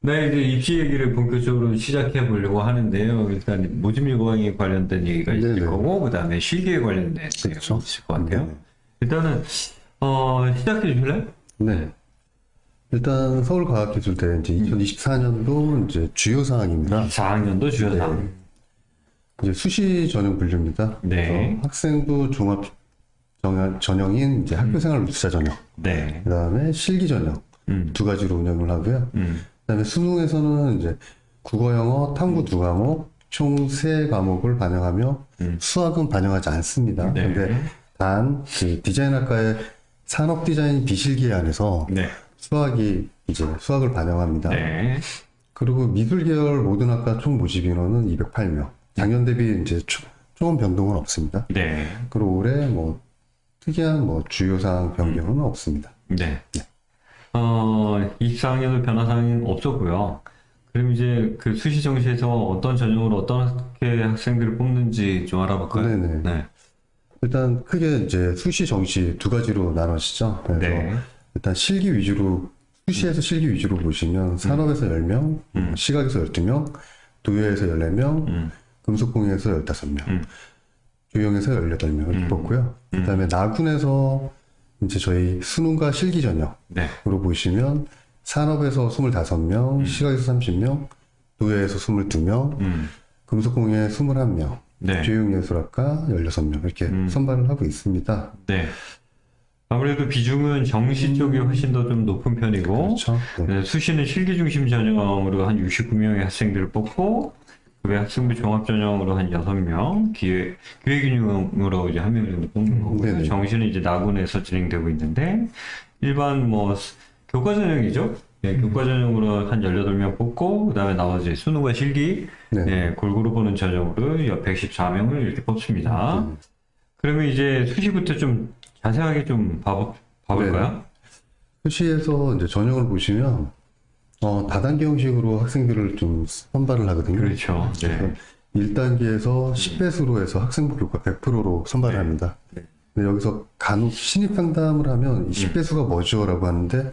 네, 이제 입시 얘기를 본격적으로 시작해 보려고 하는데요. 일단 모집 요강에 관련된 얘기가 있을 네네. 거고, 그 다음에 실기에 관련된 내용이 그렇죠. 있을 것 같아요. 네. 일단은, 시작해 주실래요? 네. 일단 서울과학기술대 이제 2024년도 이제 주요 사항입니다. 4학년도 주요사항. 네. 이제 수시 전형 분류입니다. 네. 그래서 학생부 종합 전형인 이제 학교생활 우수자 전형, 네. 그다음에 실기 전형 두 가지로 운영을 하고요. 그다음에 수능에서는 이제 국어, 영어, 탐구 두 과목 총 세 과목을 반영하며 수학은 반영하지 않습니다. 네. 근데 단 그 디자인학과의 산업 디자인 비실기에 한해서 네. 수학을 반영합니다. 네. 그리고 미술 계열 모든 학과 총 모집 인원은 208명. 작년 대비 이제 초원 변동은 없습니다. 네. 그리고 올해 뭐 특이한 뭐 주요사항 변경은 없습니다. 네. 24학년도 변화사항은 없었고요. 그럼 이제 그 수시 정시에서 어떤 전형으로 어떻게 학생들을 뽑는지 좀 알아볼까요? 네네. 네. 일단 크게 이제 수시 정시 두 가지로 나눠지죠. 그래서 네. 일단 수시에서 실기 위주로 보시면 산업에서 10명, 시각에서 12명, 도예에서 14명, 금속공예에서 15명, 교영에서 18명 이렇게 뽑고요. 그다음에 나군에서 이제 저희 수능과 실기 전형으로 네. 보시면 산업에서 25명, 시각에서 30명, 도예에서 22명, 금속공예 21명, 네. 교육예술학과 16명 이렇게 선발을 하고 있습니다. 네. 아무래도 비중은 정시 쪽이 훨씬 더 좀 높은 편이고, 그렇죠. 네. 네, 수시는 실기 중심 전형으로 한 69명의 학생들을 뽑고, 그 외 학생부 종합 전형으로 한 6명, 기획균형으로 이제 1명 정도 뽑는 거고요. 네네. 정시는 이제 나군에서 진행되고 있는데, 일반 뭐, 교과 전형이죠? 네, 교과 전형으로 한 18명 뽑고, 그 다음에 나머지 수능과 실기, 네. 네, 골고루 보는 전형으로 114명을 이렇게 뽑습니다. 그러면 이제 수시부터 좀 자세하게 좀 봐볼까요? 수시에서 이제 전형을 보시면 다단계 형식으로 학생들을 좀 선발을 하거든요. 그렇죠. 네. 그래서 1단계에서 10배수로 해서 학생부 교과 100%로 선발을 합니다. 근데 여기서 간혹 신입 상담을 하면 10배수가 뭐죠? 라고 하는데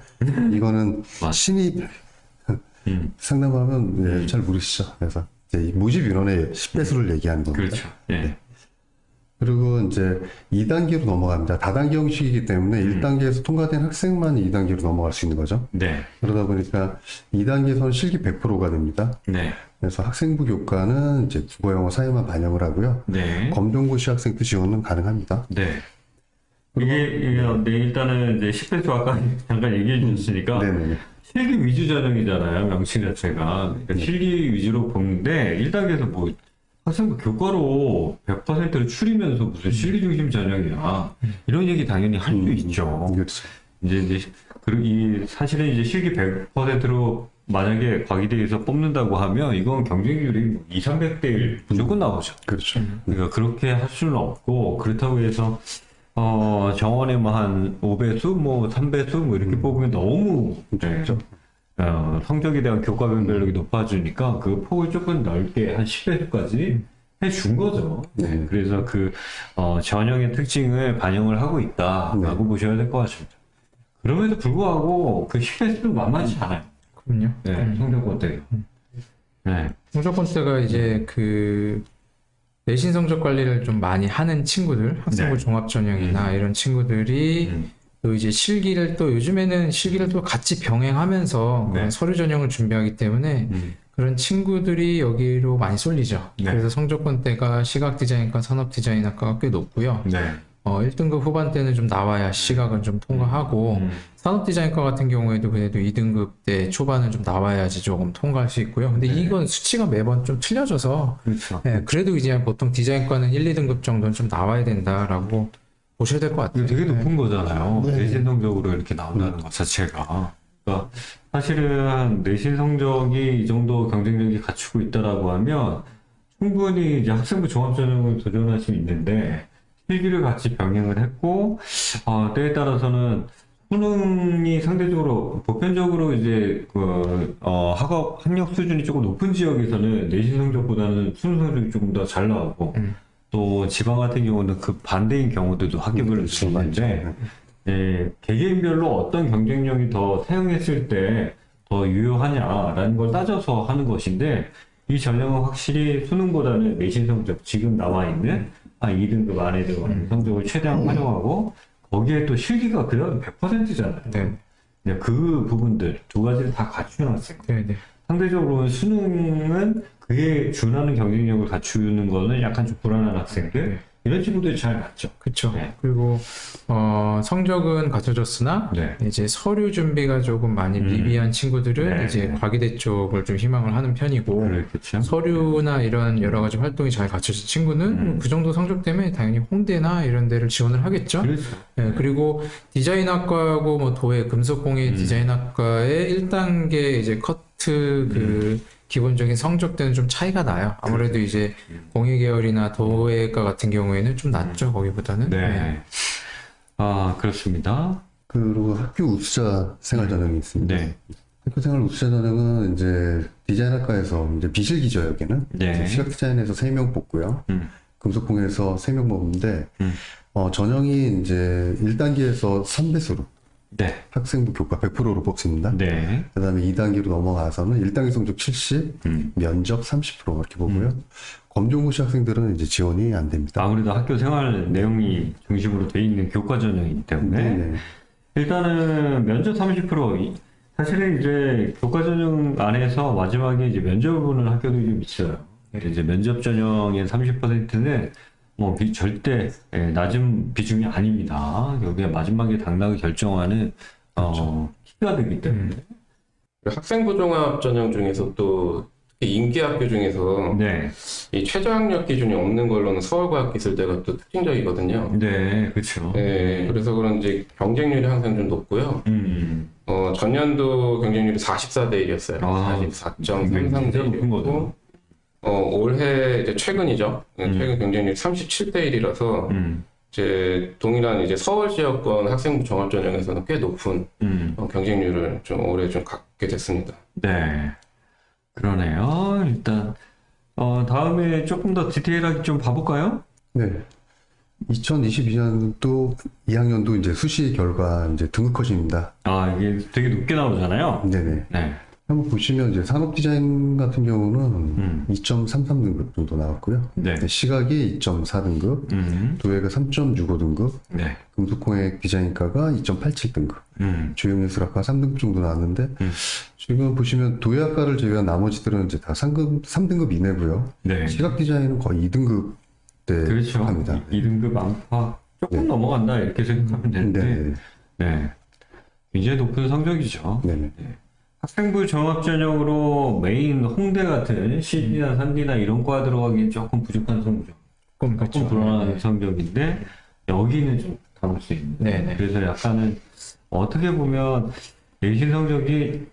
이거는 맞- 신입 상담하면 잘 모르시죠. 그래서 이제 이 모집 인원의 10배수를 얘기하는 겁니다. 그렇죠. 네. 그리고 이제 2단계로 넘어갑니다. 다단계 형식이기 때문에 1단계에서 통과된 학생만 2단계로 넘어갈 수 있는 거죠. 네. 그러다 보니까 2단계에서는 실기 100%가 됩니다. 네. 그래서 학생부 교과는 이제 국어, 영어, 사회만 반영을 하고요. 네. 검정고시 학생도 지원은 가능합니다. 네. 네, 일단은 이제 10배수 아까 잠깐 얘기해 주셨으니까, 네네. 실기 위주 전형이잖아요, 명칭 자체가. 그러니까 실기 위주로 보는데, 1단계에서 뭐, 학생부 교과로 100%를 추리면서 무슨 실기 중심 전형이야. 이런 얘기 당연히 할 수 있죠. 그렇죠. 그리고 사실은 이제 실기 100%로 만약에 과기대에서 뽑는다고 하면, 이건 경쟁률이 2, 300대 1 무조건 나오죠. 그렇죠. 그러니까 그렇게 할 수는 없고, 그렇다고 해서, 정원에 뭐 한 5배수, 뭐 3배수, 뭐 이렇게 뽑으면 너무, 그렇죠. 성적에 대한 교과 변별력이 높아지니까 그 폭을 조금 넓게 한 10배수까지 해준 거죠. 네. 그래서 전형의 특징을 반영을 하고 있다라고 보셔야 될 것 같습니다. 그럼에도 불구하고 그 10배수도 만만치 않아요. 그럼요. 네, 성적권 때가. 네. 성적권대가 이제 그 내신 성적 관리를 좀 많이 하는 친구들, 학생부 네. 종합 전형이나 이런 친구들이 또 이제 요즘에는 실기를 또 같이 병행하면서 네. 서류 전형을 준비하기 때문에 그런 친구들이 여기로 많이 쏠리죠. 네. 그래서 성적권대가 시각 디자인과 산업 디자인학과가 꽤 높고요. 네. 1등급 후반대는 좀 나와야 시각은 좀 통과하고 산업 디자인과 같은 경우에도 그래도 2등급 대 초반은 좀 나와야지 조금 통과할 수 있고요. 근데 이건 수치가 매번 좀 틀려져서 그렇죠. 그래도 이제 보통 디자인과는 1, 2등급 정도는 좀 나와야 된다라고 보셔야 될 것 같아요. 되게 높은 거잖아요. 네. 내신 성적으로 이렇게 나온다는 것 자체가. 그러니까 사실은 내신 성적이 이 정도 경쟁력이 갖추고 있다라고 하면 충분히 이제 학생부 종합전형을 도전할 수 있는데 실기를 같이 병행을 했고 때에 따라서는 수능이 상대적으로 보편적으로 이제 학업 학력 수준이 조금 높은 지역에서는 내신 성적보다는 수능 성적이 조금 더 잘 나오고 또 지방 같은 경우는 그 반대인 경우들도 학교별로 있는데 개개인별로 어떤 경쟁력이 더 사용했을 때 더 유효하냐라는 걸 따져서 하는 것인데 이 전형은 확실히 수능보다는 내신 성적 지금 나와 있는 한 2등급 안에 들어가는 성적을 최대한 활용하고 거기에 또 실기가 그다음 100%잖아요. 네. 그 부분들 두 가지를 다 갖추는 학생. 네네. 상대적으로 수능은 그에 준하는 경쟁력을 갖추는 거는 약간 좀 불안한 학생들 네. 이런 친구들이 잘 맞죠. 그쵸. 네. 그리고 성적은 갖춰졌으나 네. 이제 서류 준비가 조금 많이 미비한 친구들은 네. 이제 과기대 쪽을 좀 희망을 하는 편이고 그렇겠죠. 서류나 이런 여러 가지 활동이 잘 갖춰진 친구는 그 정도 성적 때문에 당연히 홍대나 이런 데를 지원을 하겠죠. 그렇죠. 네, 그리고 디자인학과하고 뭐 도예 금속공예 디자인학과의 1단계 이제 커트 그 기본적인 성적대는 좀 차이가 나요. 아무래도 이제 공예 계열이나 도예과 같은 경우에는 좀 낮죠, 거기보다는. 네. 아, 그렇습니다. 그리고 학교 우수자 생활 전형이 있습니다. 네. 학교 생활 우수자 전형은 이제 디자인학과에서 이제 비실기죠, 여기는. 네. 시각 디자인에서 3명 뽑고요. 금속공예에서 3명 뽑는데, 전형이 이제 1단계에서 3배수로 네. 학생부 교과 100%로 뽑습니다. 네. 그 다음에 2단계로 넘어가서는 1단계 성적 70, 면접 30% 이렇게 보고요. 검정고시 학생들은 이제 지원이 안 됩니다. 아무래도 학교 생활 내용이 중심으로 돼 있는 교과 전형이기 때문에 네네. 일단은 면접 30% 사실은 이제 교과 전형 안에서 마지막에 이제 면접을 보는 학교들이 좀 있어요. 이제 면접 전형의 30%는 뭐 절대 낮은 비중이 아닙니다. 여기에 마지막에 당락을 결정하는 키가 되기 때문에. 학생부 종합 전형 중에서 또 특히 인기 학교 중에서 네, 이 최저 학력 기준이 없는 걸로는 서울과학기술대가 또 특징적이거든요. 네, 그렇죠. 네, 그래서 그런지 경쟁률이 항상 좀 높고요. 전년도 경쟁률이 44대 1이었어요. 아, 44.33대 굉장히 높은 1이었고, 거죠. 올해 이제 최근이죠. 최근 경쟁률이 37대 1이라서 이제 동일한 이제 서울 지역권 학생부 종합 전형에서는 꽤 높은 경쟁률을 좀 올해 좀 갖게 됐습니다. 네, 그러네요. 일단 다음에 조금 더 디테일하게 좀 봐볼까요? 네. 2022년도 2학년도 이제 수시 결과 이제 등급 컷입니다. 아, 이게 되게 높게 나오잖아요. 네네. 네, 한번 보시면 이제 산업 디자인 같은 경우는 2.33등급 정도 나왔고요. 네. 시각이 2.4등급, 도예가 3.65등급, 네, 금속공예 디자인과가 2.87등급, 조형예술학과 3등급 정도 나왔는데 지금 보시면 도예학과를 제외한 나머지들은 이제 다 3등급 이내고요. 네. 시각 디자인은 거의 2등급 대 그렇죠. 속합니다. 2등급 안팎 조금 네. 넘어간다 이렇게 생각하면 되는데, 네네. 네, 굉장히 높은 성적이죠. 네네. 학생부 종합 전형으로 메인 홍대 같은 CD나 3D나 이런 과 들어가기 조금 부족한 성적, 조금 불안한 성적인데 여기는 좀 담을 수 있는. 네네. 그래서 약간은 어떻게 보면 내신 성적이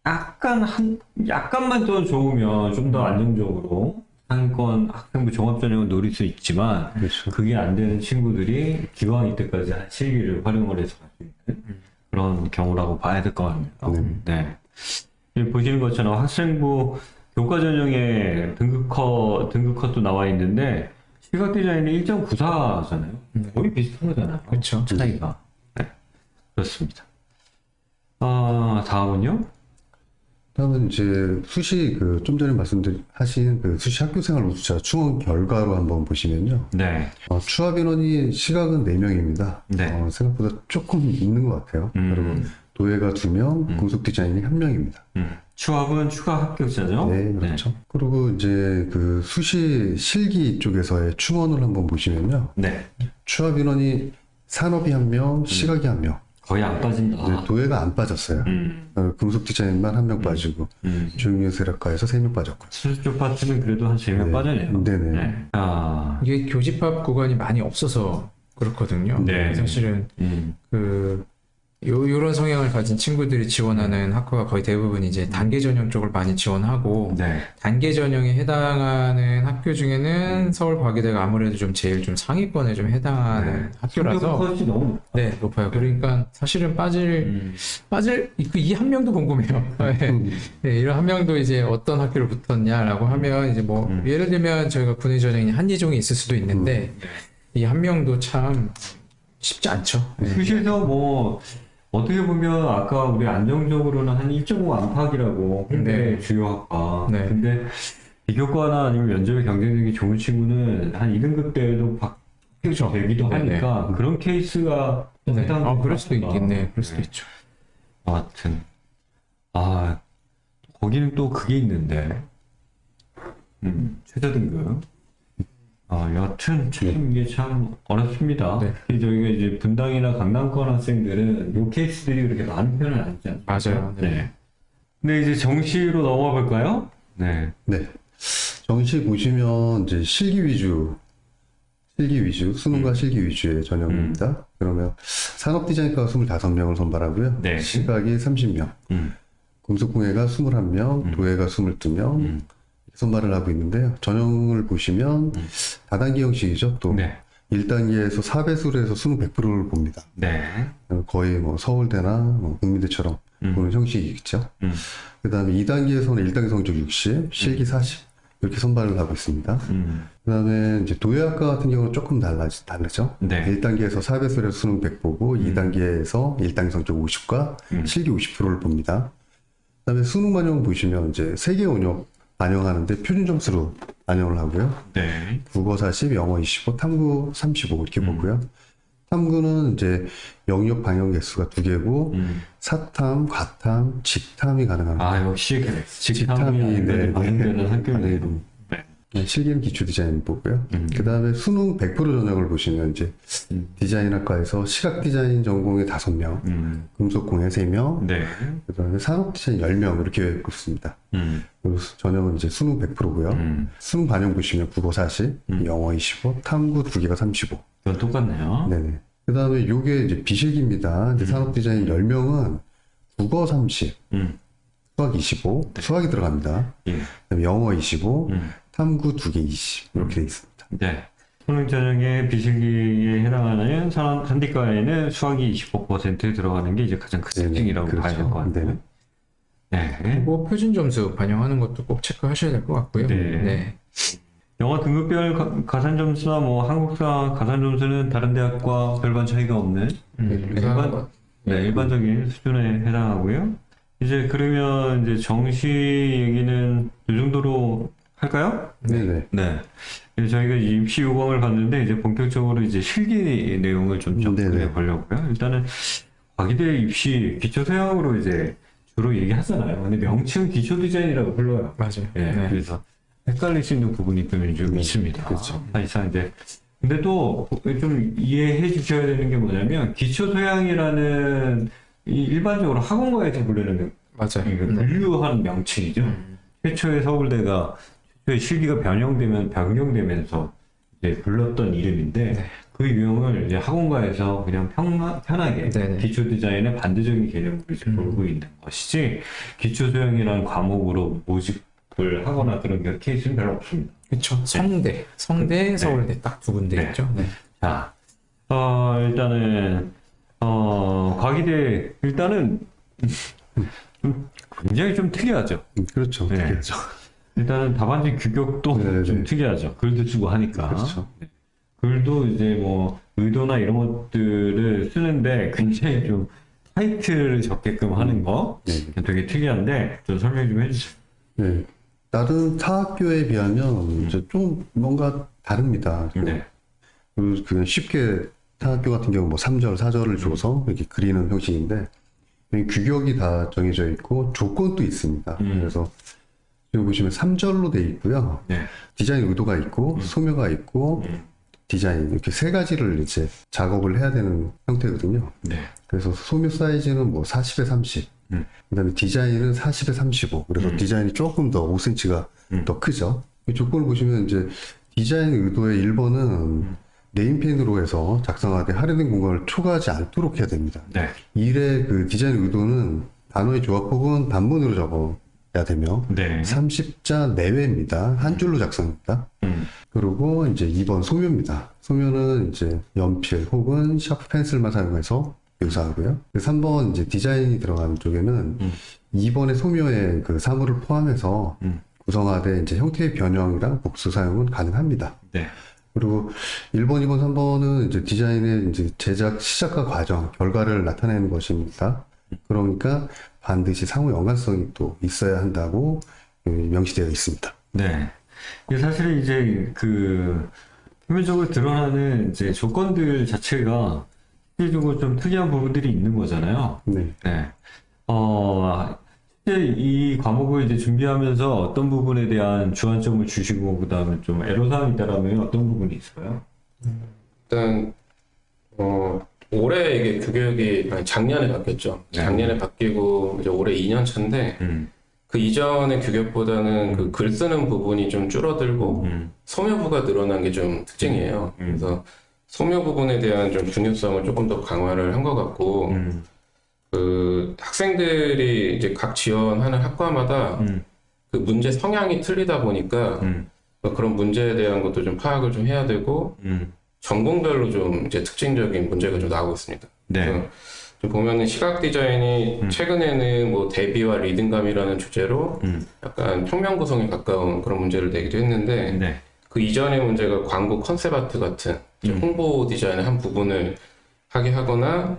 약간만 더 좋으면 좀 더 안정적으로 상위권 학생부 종합 전형을 노릴 수 있지만 그렇죠. 그게 안 되는 친구들이 기왕 이때까지 한 실기를 활용을 해서 갈 수 있는 그런 경우라고 봐야 될 것 같네요. 네. 여기 보시는 것처럼 학생부 교과 전형에 등급컷도 나와 있는데 시각 디자인이 1.94잖아요. 거의 비슷한 거잖아요. 그렇죠. 차이가. 네. 그렇습니다. 다음은요? 다음은 이제 수시 좀 전에 하신 그 수시 학교생활 우수자 충원 결과로 한번 보시면요. 네. 추합 인원이 시각은 4명입니다. 네. 생각보다 조금 있는 것 같아요. 그리고 도예가 2명, 금속 디자인이 1명입니다. 추합은 추가 합격자죠? 네, 그렇죠. 그리고 이제 그 수시 실기 쪽에서의 충원을 한번 보시면요. 네. 추합 인원이 산업이 1명, 시각이 1명. 거의 안 빠진다. 네, 도예가 안 빠졌어요. 금속 디자인만 1명 빠지고, 조형예술학과에서 3명 빠졌고. 수술 쪽 파트는 그래도 한 3명 네. 빠져네요. 네네. 네. 이게 교집합 구간이 많이 없어서 그렇거든요. 네. 사실은 요런 성향을 가진 친구들이 지원하는 학과가 거의 대부분 이제 단계 전형 쪽을 많이 지원하고 네. 단계 전형에 해당하는 학교 중에는 서울과기대가 아무래도 좀 제일 좀 상위권에 좀 해당하는 학교라서 성적컷이 너무 높아. 네, 높아요. 그러니까 사실은 빠질 이 한 명도 궁금해요. 네, 이런 한 명도 이제 어떤 학교를 붙었냐라고 하면 이제 뭐 예를 들면 저희가 군의 전형이 한예종이 있을 수도 있는데 이 한 명도 참 쉽지 않죠. 네. 수시에서 어떻게 보면 아까 우리 안정적으로는 한 1.5 안팎이라고 홍대 네. 주요 학과. 네. 근데 비교과나 아니면 면접에 경쟁력이 좋은 친구는 한 2등급 때도 그렇죠. 되기도 네네. 하니까 그런 케이스가 또 네. 해당되는 그럴 수도 것 같다. 있겠네. 그럴 수도 네. 있죠. 아무튼 거기는 또 그게 있는데 최저 등급. 여하튼 참 이게 참 어렵습니다. 네. 특히 저희가 이제 분당이나 강남권 학생들은 요 케이스들이 그렇게 많은 편은 아니지 않습니까? 맞아요. 네. 근데 이제 정시로 넘어가 볼까요? 네. 네. 정시 보시면 이제 실기 위주, 수능과 실기 위주의 전형입니다. 그러면 산업디자인과가 25명을 선발하고요. 네. 시각이 30명, 금속공예가 21명, 도예가 22명 선발을 하고 있는데요. 전형을 보시면 다단계 형식이죠. 또 네. 1단계에서 4배수로 해서 수능 100%를 봅니다. 네. 거의 뭐 서울대나 뭐 국민대처럼 보는 형식이겠죠. 그 다음에 2단계에서는 1단계 성적 60, 실기 40 이렇게 선발을 하고 있습니다. 그 다음에 이제 도예학과 같은 경우는 조금 다르죠. 네. 1단계에서 4배수로 해서 수능 100 보고 2단계에서 1단계 성적 50과 실기 50%를 봅니다. 그 다음에 수능 반영 보시면 이제 3개 원역 반영하는데 표준 점수로 반영을 하고요. 네. 국어 40, 영어 25, 탐구 35 이렇게 보고요. 탐구는 이제 영역 방영 개수가 2개고 사탐, 과탐, 직탐이 가능합니다. 역시 직탐이 직탐이 반영되는 학교네요. 네, 실기는 기초 디자인 보고요. 그 다음에 수능 100% 전형을 보시면 이제 디자인학과에서 시각 디자인 전공에 5명, 금속공예 3명, 네. 그 다음에 산업 디자인 10명 이렇게 뽑습니다. 그리고 전형은 이제 수능 100%고요. 수능 반영 보시면 국어 40, 영어 25, 탐구 2개가 35. 그건 똑같네요. 네네. 그 다음에 요게 이제 비실기입니다. 이제 산업 디자인 10명은 국어 30, 수학 25, 수학이 들어갑니다. 예. 그다음에 영어 25, 탐구 2개 20 이렇게 돼 있습니다. 네. 수능 전형의 비실기에 해당하는 산디과에는 수학이 25% 들어가는 게 이제 가장 큰 네네, 특징이라고 그렇죠. 봐야 될 것 같아요. 네. 그리고 표준 점수 반영하는 것도 꼭 체크하셔야 될 것 같고요. 네. 영어 등급별 가산 점수나 뭐 한국사 가산 점수는 다른 대학과 별반 차이가 없는 일반적인 수준에 해당하고요. 이제 그러면 이제 정시 얘기는 이 정도로 할까요? 네네. 네. 이제 저희가 입시 요강을 봤는데 이제 본격적으로 이제 실기 내용을 좀 접근해 네네. 보려고요. 일단은 과기대 입시 기초 서양으로 이제 주로 얘기하잖아요. 근데 명칭은 기초 디자인이라고 불러요. 맞아요. 예, 네. 그래서 헷갈릴 수 있는 부분이 좀 있습니다. 그렇죠. 사실상 이제 근데 또 좀 이해해 주셔야 되는 게 뭐냐면 기초 소양이라는 일반적으로 학원과에서 부르는 맞아요. 이거 네. 분류하는 명칭이죠. 최초의 서울대가 최초의 실기가 변경되면서 이제 불렀던 이름인데 네. 그 유형을 이제 학원과에서 그냥 편하게 네네. 기초 디자인의 반대적인 개념으로 이제 보고 있는 것이지 기초 소양이라는 과목으로 모집을 하거나 그런 케이스는 별로 없습니다. 그렇죠. 성대, 서울대 딱 두 군데 네. 있죠. 네. 자, 일단은 과기대 일단은 굉장히 좀 특이하죠. 그렇죠. 네. 그렇죠. 일단은 답안지 규격도 네네. 좀 특이하죠. 글도 쓰고 하니까. 그렇죠. 글도 이제 뭐 의도나 이런 것들을 쓰는데 굉장히 좀 타이틀을 적게끔 하는 거 네. 되게 특이한데 좀 설명 좀 해주세요. 네. 다른 타 학교에 비하면 이제 좀 뭔가 다릅니다. 네. 그리고 그냥 쉽게 타 학교 같은 경우 뭐 3절, 4절을 줘서 이렇게 그리는 형식인데 여기 규격이 다 정해져 있고 조건도 있습니다. 그래서 지금 보시면 3절로 돼 있고요. 네. 디자인 의도가 있고 소묘가 있고 디자인 이렇게 세 가지를 이제 작업을 해야 되는 형태거든요. 네. 그래서 소묘 사이즈는 뭐 40에 30, 그다음에 디자인은 40에 35. 그래서 디자인이 조금 더 5cm가 더 크죠. 이 조건을 보시면 이제 디자인 의도의 1번은 네임펜으로 해서 작성하되 할애된 공간을 초과하지 않도록 해야 됩니다. 네. 1의 그 디자인 의도는 단어의 조합 혹은 단문으로 적어야 되며 네. 30자 내외입니다. 한 줄로 작성입니다. 그리고 이제 2번 소묘입니다. 소묘는 이제 연필 혹은 샤프 펜슬만 사용해서 묘사하고요. 3번 이제 디자인이 들어가는 쪽에는 2번의 소묘의 그 사물을 포함해서 구성하되 이제 형태의 변형이랑 복수 사용은 가능합니다. 네. 그리고 1번, 2번, 3번은 이제 디자인의 이제 제작 시작과 과정, 결과를 나타내는 것입니다. 그러니까 반드시 상호 연관성이 또 있어야 한다고 명시되어 있습니다. 네. 이게 사실 이제 그 표면적으로 드러나는 이제 조건들 자체가 실질적으로 좀 특이한 부분들이 있는 거잖아요. 네. 네. 실제 이 과목을 이제 준비하면서 어떤 부분에 대한 주안점을 주시고, 그 다음에 좀 애로사항이 있다라면 어떤 부분이 있어요? 일단 올해 이게 교육이 아니, 작년에 바뀌었죠. 네. 작년에 바뀌고 이제 올해 2년 차인데 그 이전의 규격보다는 그 글 쓰는 부분이 좀 줄어들고 소묘부가 늘어난 게 좀 특징이에요. 그래서 소묘 부분에 대한 좀 중요성을 조금 더 강화를 한 것 같고 그 학생들이 이제 각 지원하는 학과마다 그 문제 성향이 틀리다 보니까 그런 문제에 대한 것도 좀 파악을 좀 해야 되고 전공별로 좀 이제 특징적인 문제가 좀 나오고 있습니다. 네. 그래서 좀 보면은 시각 디자인이 최근에는 뭐 대비와 리듬감이라는 주제로 약간 평면 구성에 가까운 그런 문제를 내기도 했는데 네. 그 이전의 문제가 광고 컨셉 아트 같은 이제 홍보 디자인의 한 부분을 하게 하거나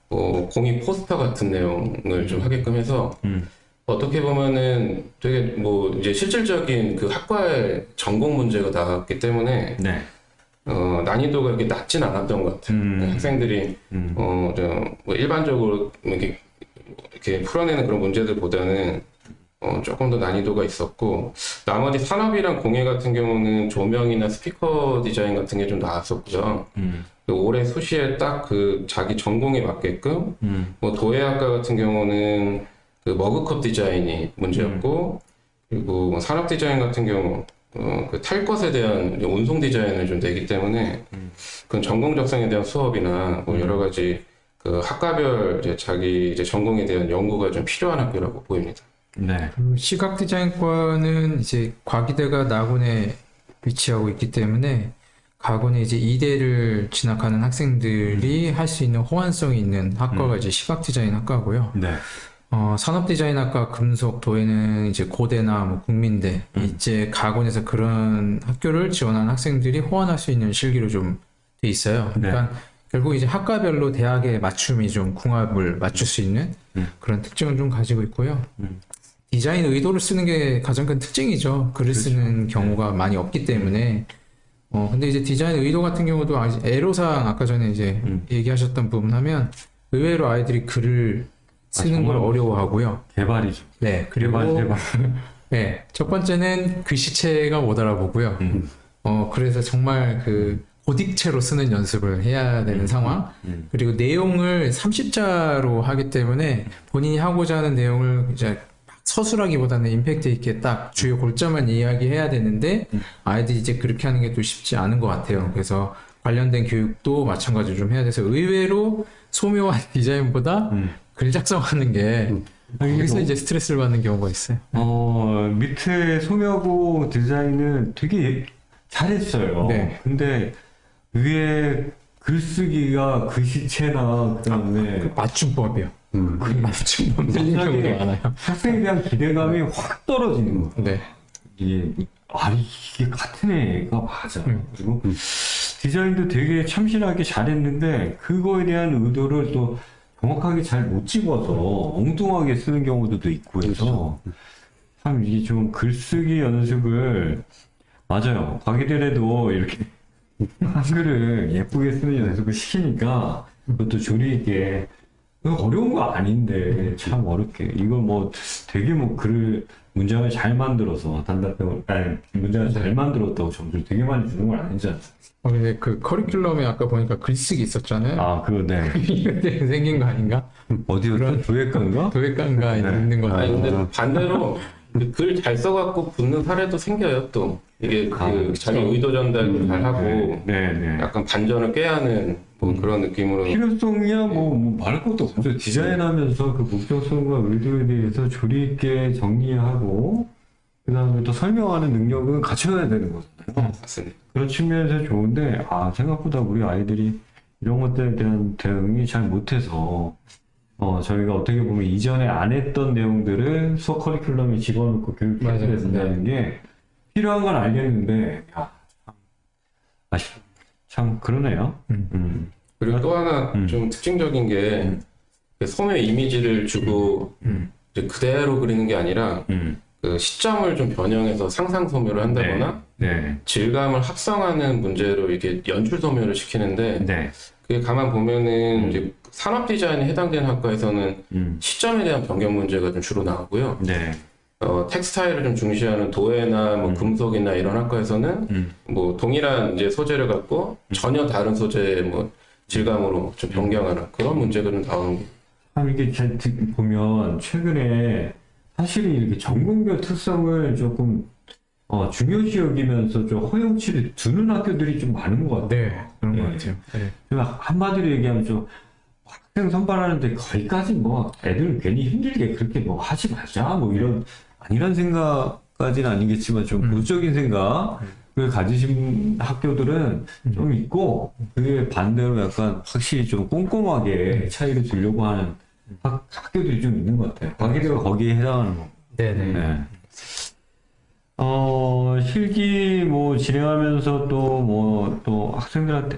뭐 공익 포스터 같은 내용을 좀 하게끔 해서 어떻게 보면은 되게 뭐 이제 실질적인 그 학과의 전공 문제가 나왔기 때문에 네. 난이도가 이렇게 낮진 않았던 것 같아요. 학생들이 뭐 일반적으로 이렇게 풀어내는 그런 문제들보다는 조금 더 난이도가 있었고 나머지 산업이랑 공예 같은 경우는 조명이나 스피커 디자인 같은 게 좀 나왔었고요. 올해 수시에 딱 그 자기 전공에 맞게끔 뭐 도예학과 같은 경우는 그 머그컵 디자인이 문제였고 그리고 뭐 산업 디자인 같은 경우 그 탈 것에 대한 운송 디자인을 좀 내기 때문에 그 전공 적성에 대한 수업이나 뭐 여러 가지 그 학과별 이제 자기 이제 전공에 대한 연구가 좀 필요한 학교라고 보입니다. 네. 시각 디자인과는 이제 과기대가 나군에 위치하고 있기 때문에 가군에 이제 이대를 진학하는 학생들이 할 수 있는 호환성이 있는 학과가 이제 시각 디자인 학과고요. 네. 산업 디자인학과 금속 도예는 이제 고대나 뭐 국민대 이제 가군에서 그런 학교를 지원하는 학생들이 호환할 수 있는 실기로 좀 돼 있어요. 그러니까 결국 이제 학과별로 대학의 맞춤이 좀 궁합을 맞출 수 있는 그런 특징을 좀 가지고 있고요. 디자인 의도를 쓰는 게 가장 큰 특징이죠. 글을 쓰는 경우가 많이 없기 때문에. 근데 이제 디자인 의도 같은 경우도 애로사항 아까 전에 이제 얘기하셨던 부분 하면 의외로 아이들이 글을 쓰는 걸 어려워하고요. 개발이죠. 네, 그리고 개발. 네, 첫 번째는 글씨체가 못 알아보고요. 그래서 정말 그 고딕체로 쓰는 연습을 해야 되는 상황. 그리고 내용을 30자로 하기 때문에 본인이 하고자 하는 내용을 이제 서술하기보다는 임팩트 있게 딱 주요 골자만 이야기해야 되는데 아이들이 이제 그렇게 하는 게 또 쉽지 않은 것 같아요. 그래서 관련된 교육도 마찬가지로 좀 해야 돼서 의외로 소묘한 디자인보다 글 작성하는 게 여기서 이제 스트레스를 받는 경우가 있어요. 밑에 소묘고 디자인은 되게 잘했어요. 네. 근데 위에 글쓰기가 글씨체나 그다음에 맞춤법이요. 맞춤법 틀린 경우가 많아요. 학생에 대한 기대감이 확 떨어지는 거예요. 네. 이게 같은 애가 맞아. 그리고 디자인도 되게 참신하게 잘했는데 그거에 대한 의도를 또 정확하게 잘 못 집어서 엉뚱하게 쓰는 경우도 있고 해서 참 이게 좀 글쓰기 연습을 맞아요. 과기대래도 이렇게 한글을 예쁘게 쓰는 연습을 시키니까 그것도 조리 있게 어려운 거 아닌데 참 어렵게 이거 뭐 되게 뭐 글을 문장을 잘 만들어서 문장을 잘 만들었다고 점수를 되게 많이 주는 건 아니잖아요. 근데 그 커리큘럼에 아까 보니까 글쓰기 있었잖아요. 그거 네. 이것 때문에 생긴 거 아닌가? 어디였죠? 도예과인가? 도예과인가 네. 있는 거 아니 같아요. 근데 반대로 글 잘 써갖고 붙는 사례도 생겨요 또 이게 그 자기 의도 전달도 잘하고 네. 약간 반전을 꾀하는 뭐 그런 느낌으로 필요성이야 뭐 말할 것도 없어요. 디자인하면서 그 목적성과 의도에 대해서 조리 있게 정리하고 그 다음에 또 설명하는 능력은 갖춰야 되는 거잖아요. 맞습니다. 그런 측면에서 좋은데 생각보다 우리 아이들이 이런 것들에 대한 대응이 잘 못해서 저희가 어떻게 보면 이전에 안 했던 내용들을 수업 커리큘럼에 집어넣고 교육에 맞아요. 된다는 게 필요한 건 알겠는데 참 그러네요. 그리고 또 하나 좀 특징적인 게 소묘 이미지를 주고 이제 그대로 그리는 게 아니라 그 시점을 좀 변형해서 상상 소묘를 한다거나 네. 질감을 합성하는 문제로 이게 연출 소묘를 시키는데 네. 그게 가만 보면은 이제 산업 디자인에 해당되는 학과에서는 시점에 대한 변경 문제가 좀 주로 나오고요. 네. 텍스타일을 좀 중시하는 도예나 뭐 금속이나 이런 학과에서는 뭐 동일한 이제 소재를 갖고 전혀 다른 소재의 뭐 질감으로 좀 변경하는 그런 문제가 좀 나오는 게 참 이게 보면 최근에 사실은 이렇게 전공별 특성을 조금 중요시 여기면서 좀 허용치를 두는 학교들이 좀 많은 것 같아요. 네, 그런 것 네. 같아요. 네. 좀 한마디로 얘기하면 좀 학생 선발하는데 거기까지 뭐 애들 괜히 힘들게 그렇게 뭐 하지 말자 뭐 이런 생각까지는 아니겠지만 좀 보수적인 생각을 가지신 학교들은 좀 있고 그게 반대로 약간 확실히 좀 꼼꼼하게 차이를 두려고 하는 학교들이 좀 있는 것 같아요. 과기대가 거기에 해당하는 거. 네네. 네. 실기 뭐 진행하면서 또 학생들한테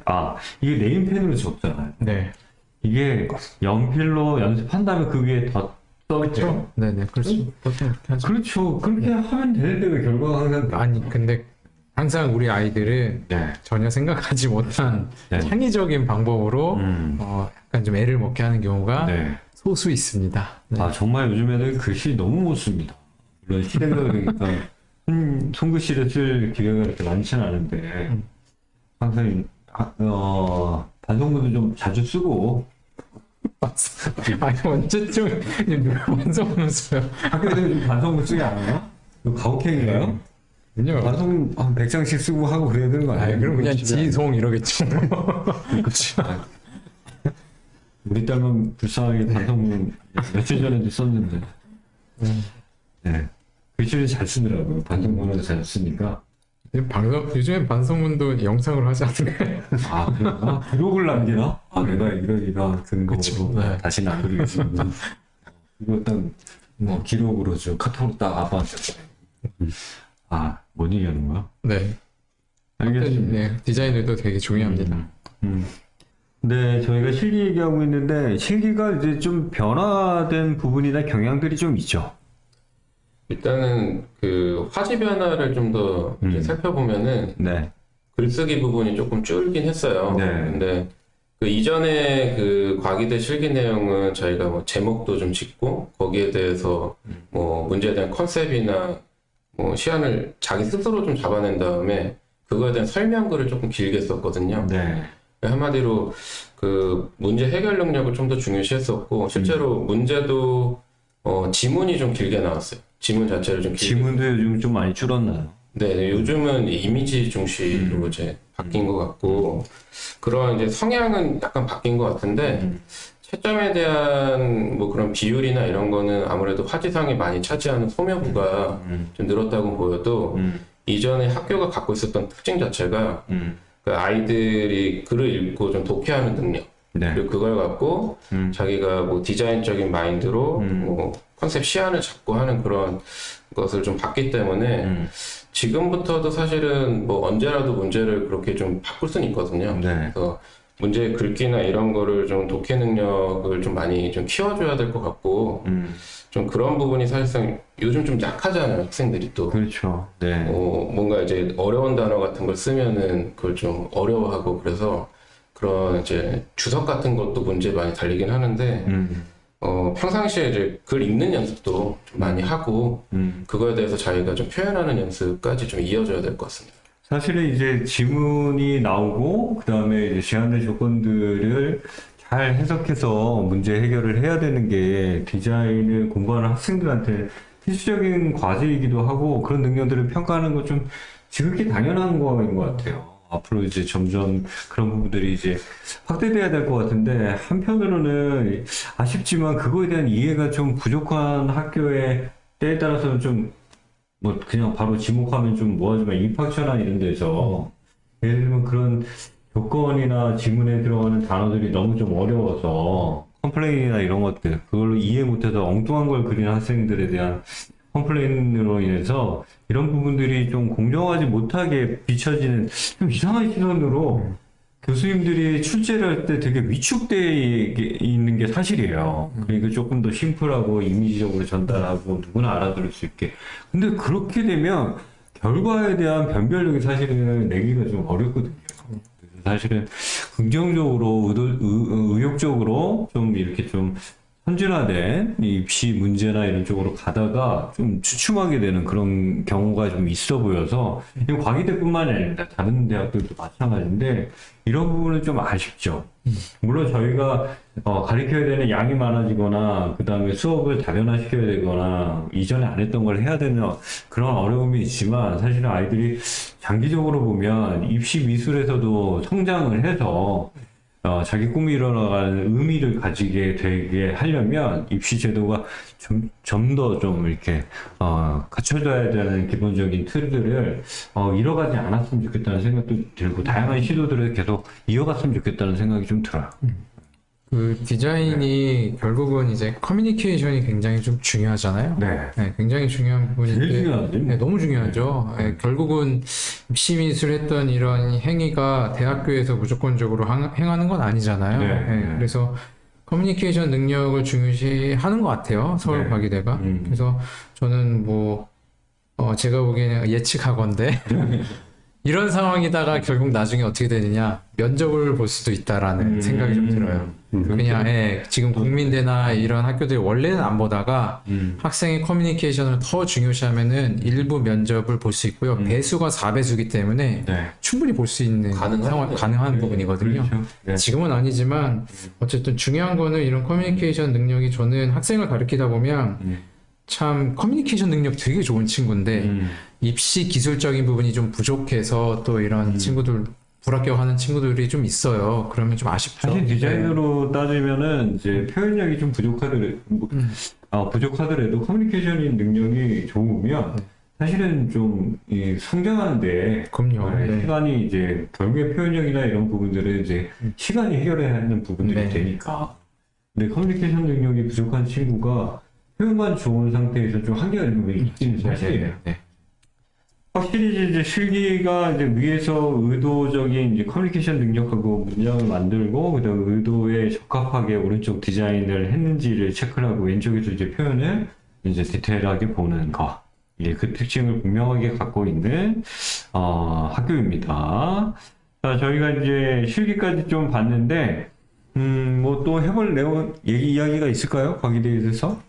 이게 네임펜으로 적잖아요. 네. 이게 연필로 연습한 다음에 그 위에 더 써있죠. 네네. 그렇죠. 보통 그렇게 하죠. 그렇죠. 그렇게 하면 되는데 왜 결과가 항상 아니, 근데 항상 우리 아이들은 네. 전혀 생각하지 못한 네. 창의적인 방법으로 약간 좀 애를 먹게 하는 경우가 네. 소수 있습니다. 네. 정말 요즘에는 글씨 너무 못 씁니다. 물론 시대가 그러니까 손글씨를 쓸 기회가 그렇게 많지는 않은데 항상 반성문도 좀 자주 쓰고 아니, 언제쯤 누가 완성문을 써요? 학교에서 좀 반성문 쓰지 않아요? 이거 가혹행위인가요? 아니요. 반성문 한 100장씩 쓰고 하고 그래야 되는 거 아니에요? 아니, 그럼 그냥 지송 이러겠죠. 그렇지. 우리 딸만 불쌍하게 반성문 며칠 전에도 썼는데. 네. 글씨를 잘 쓰더라고요. 반성문을 잘 쓰니까. 요즘엔 반성문도 영상으로 하지 않나요? 그런가? 기록을 남기나? 내가 이런 근거로 그쵸. 네. 다시는 안 그리겠습니다. 이거 딱, 기록으로 카톡으로 딱 아빠한테. 뭔 얘기 하는 거야? 네. 알겠습니다. 네. 디자인들도 되게 중요합니다. 네, 저희가 실기 얘기하고 있는데, 실기가 이제 좀 변화된 부분이나 경향들이 좀 있죠. 일단은 그 화지 변화를 좀 더 살펴보면은 네. 글쓰기 부분이 조금 줄긴 했어요. 네. 근데 그 이전에 그 과기대 실기 내용은 저희가 뭐 제목도 좀 짓고 거기에 대해서 뭐 문제에 대한 컨셉이나 뭐 시안을 자기 스스로 좀 잡아낸 다음에 그거에 대한 설명글을 조금 길게 썼거든요. 네. 한마디로 그 문제 해결 능력을 좀 더 중요시했었고 실제로 문제도 지문이 좀 길게 나왔어요. 지문 자체를 좀 길게. 지문도 요즘 좀 많이 줄었나요? 네, 요즘은 이미지 중시로 이제 바뀐 것 같고 그런 이제 성향은 약간 바뀐 것 같은데 채점에 대한 뭐 그런 비율이나 이런 거는 아무래도 화지상이 많이 차지하는 소묘부가 좀 늘었다고 보여도 이전에 학교가 갖고 있었던 특징 자체가 그 아이들이 글을 읽고 좀 독해하는 능력 네. 그리고 그걸 갖고 자기가 뭐 디자인적인 마인드로 뭐 컨셉 시안을 잡고 하는 그런 것을 좀 봤기 때문에 지금부터도 사실은 뭐 언제라도 문제를 그렇게 좀 바꿀 수는 있거든요. 네. 그래서 문제 글귀나 이런 거를 좀 독해 능력을 좀 많이 좀 키워줘야 될 것 같고 좀 그런 부분이 사실상 요즘 좀 약하잖아요, 학생들이 또. 그렇죠. 네. 뭔가 이제 어려운 단어 같은 걸 쓰면은 그걸 좀 어려워하고 그래서 그런 이제 주석 같은 것도 문제 많이 달리긴 하는데 평상시에 이제 글 읽는 연습도 좀 많이 하고 그거에 대해서 자기가 좀 표현하는 연습까지 좀 이어져야 될 것 같습니다. 사실은 이제 지문이 나오고 그다음에 이제 제한된 조건들을 잘 해석해서 문제 해결을 해야 되는 게 디자인을 공부하는 학생들한테 필수적인 과제이기도 하고 그런 능력들을 평가하는 건 좀 지극히 당연한 거인 것 같아요. 앞으로 이제 점점 그런 부분들이 이제 확대돼야 될 것 같은데 한편으로는 아쉽지만 그거에 대한 이해가 좀 부족한 학교의 때에 따라서는 좀 뭐 그냥 바로 지목하면 좀 뭐하지만 입학처나 이런 데서 예를 들면 그런 조건이나 지문에 들어가는 단어들이 너무 좀 어려워서 컴플레인이나 이런 것들 그걸로 이해 못해서 엉뚱한 걸 그리는 학생들에 대한 컴플레인으로 인해서 이런 부분들이 좀 공정하지 못하게 비춰지는 좀 이상한 시선으로 교수님들이 출제를 할 때 되게 위축되어 있는 게 사실이에요. 그러니까 조금 더 심플하고 이미지적으로 전달하고 누구나 알아들을 수 있게. 근데 그렇게 되면 결과에 대한 변별력이 사실은 내기가 좀 어렵거든요. 그래서 사실은 긍정적으로 의욕적으로 좀 이렇게 좀 선진화된 이 입시 문제나 이런 쪽으로 가다가 좀 주춤하게 되는 그런 경우가 좀 있어 보여서 이거 과기대뿐만이 아닙니다. 다른 대학들도 마찬가지인데 이런 부분은 좀 아쉽죠. 물론 저희가 가르쳐야 되는 양이 많아지거나 그 다음에 수업을 다변화시켜야 되거나 이전에 안 했던 걸 해야 되는 그런 어려움이 있지만 사실은 아이들이 장기적으로 보면 입시 미술에서도 성장을 해서 자기 꿈이 이뤄나가는 의미를 가지게 되게 하려면 입시 제도가 좀 더 좀 이렇게 갖춰줘야 되는 기본적인 틀들을 이뤄가지 않았으면 좋겠다는 생각도 들고 다양한 시도들을 계속 이어갔으면 좋겠다는 생각이 좀 들어요. 그 디자인이 결국은 이제 커뮤니케이션이 굉장히 좀 중요하잖아요. 네. 굉장히 중요한 부분인데 제일 중요하지. 네, 너무 중요하죠. 결국은 입시미술 했던 이런 행위가 대학교에서 무조건적으로 행하는 건 아니잖아요. 네. 그래서 커뮤니케이션 능력을 중요시하는 것 같아요. 서울 과기대가. 그래서 저는 뭐 제가 보기에는 예측하건데 이런 상황이다가 결국 나중에 어떻게 되느냐 면접을 볼 수도 있다라는 생각이 좀 들어요. 그냥 지금 국민대나 이런 학교들이 원래는 안 보다가 학생의 커뮤니케이션을 더 중요시하면은 일부 면접을 볼 수 있고요. 배수가 4배수기 때문에 충분히 볼 수 있는 가능한 부분이거든요. 그렇죠. 지금은 아니지만 어쨌든 중요한 거는 이런 커뮤니케이션 능력이 저는 학생을 가르치다 보면 참 커뮤니케이션 능력 되게 좋은 친구인데 입시 기술적인 부분이 좀 부족해서 또 이런 친구들 불합격하는 친구들이 좀 있어요. 그러면 좀 아쉽죠. 사실 디자인으로 따지면은 이제 표현력이 좀 부족하더라도 커뮤니케이션 능력이 좋으면 사실은 좀 성장하는데 그럼요. 시간이 이제 결국에 표현력이나 이런 부분들은 이제 시간이 해결해야 하는 부분들이 되니까. 근데 커뮤니케이션 능력이 부족한 친구가 표현만 좋은 상태에서 좀 한계가 있는 사실이에요. 확실히 이제 실기가 이제 위에서 의도적인 이제 커뮤니케이션 능력하고 문장을 만들고 그다음 의도에 적합하게 오른쪽 디자인을 했는지를 체크를 하고 왼쪽에서 이제 표현을 이제 디테일하게 보는 거. 예, 그 특징을 분명하게 갖고 있는 학교입니다. 자, 저희가 이제 실기까지 좀 봤는데 뭐 또 해볼 내용 이야기가 있을까요? 과기대에 대해서?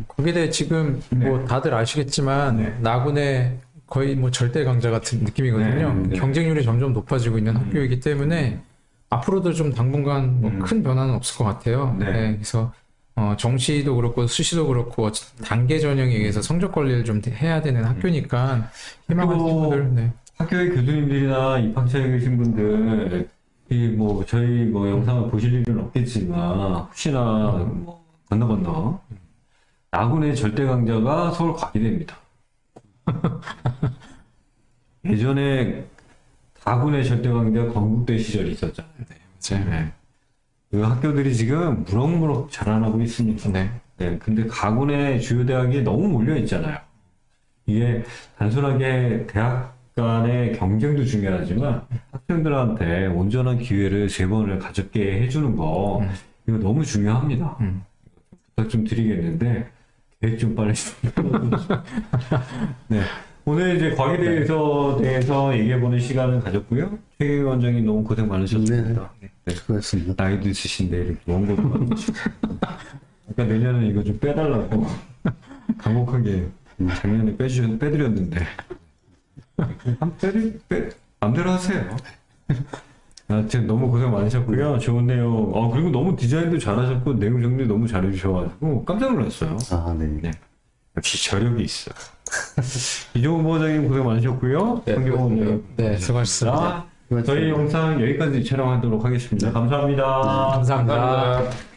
거기에 지금 뭐 다들 아시겠지만 나군의 거의 뭐 절대 강자 같은 느낌이거든요. 경쟁률이 점점 높아지고 있는 학교이기 때문에 앞으로도 좀 당분간 뭐 큰 변화는 없을 것 같아요. 그래서 정시도 그렇고 수시도 그렇고 단계 전형에 의해서 성적 관리를 좀 해야 되는 학교니까 희망하는 친구들. 학교의 교수님들이나 입학처에 계신 분들 뭐 저희 뭐 영상을 보실 일은 없겠지만 혹시나 뭐 건너 나군의 절대 강자가 서울 과기대입니다. 예전에 다군의 절대 강자 건국대 시절이 있었잖아요. 그 학교들이 지금 무럭무럭 자라나고 있습니다. 근데 가군의 주요 대학이 너무 몰려 있잖아요. 이게 단순하게 대학 간의 경쟁도 중요하지만 학생들한테 온전한 기회를 3번을 가졌게 해주는 거 이거 너무 중요합니다. 부탁 좀 드리겠는데 계획 좀 빨리 오늘 이제 과기대에서 얘기해보는 시간을 가졌고요. 최경희 원장님 너무 고생 많으셨습니다. 수고했습니다. 나이도 있으신데 이렇게 원고도 많으시고 아까 내년에 이거 좀 빼달라고 간곡하게 작년에 빼드렸는데 맘대로 하세요. 지금 너무 고생 많으셨고요. 좋은 내용. 그리고 너무 디자인도 잘하셨고 내용 정리 너무 잘해주셔가지고 깜짝 놀랐어요. 역시 저력이 있어. 이종훈 부원장님 고생 많으셨고요. 황경원 수고하셨습니다. 저희 영상 여기까지 촬영하도록 하겠습니다. 감사합니다. 감사합니다.